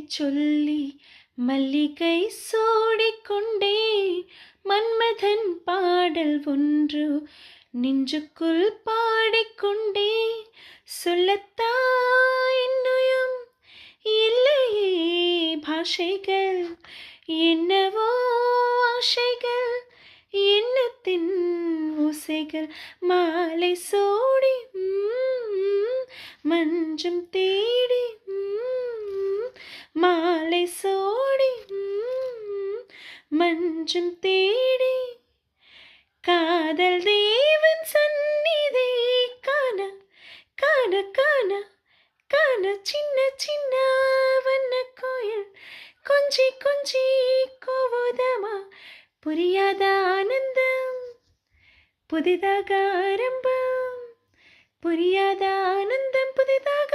சொல்லி மல்லிகை சூடிக்கொண்டே மன்மதன் பாடல் ஒன்று நெஞ்சுக்குள் பாடிக்கொண்டே சொல்லத்தான் இன்னும் இல்லையே பாஷைகள் என்னவோ ஆசைகள் எண்ணத்தின் ஓசைகள் மாலை சூடி மஞ்சம் தேடி மாலை சூடி மஞ்சம் தேடி காதல் தேவன் சந்நிதி காண காண காண காண சின்ன சின்ன வண்ண கோயில் கொஞ்சி கொஞ்சி கோவதமா புரியாத ஆனந்தம் புதிதாக ஆரம்பம் புரியாத ஆனந்தம் புதிதாக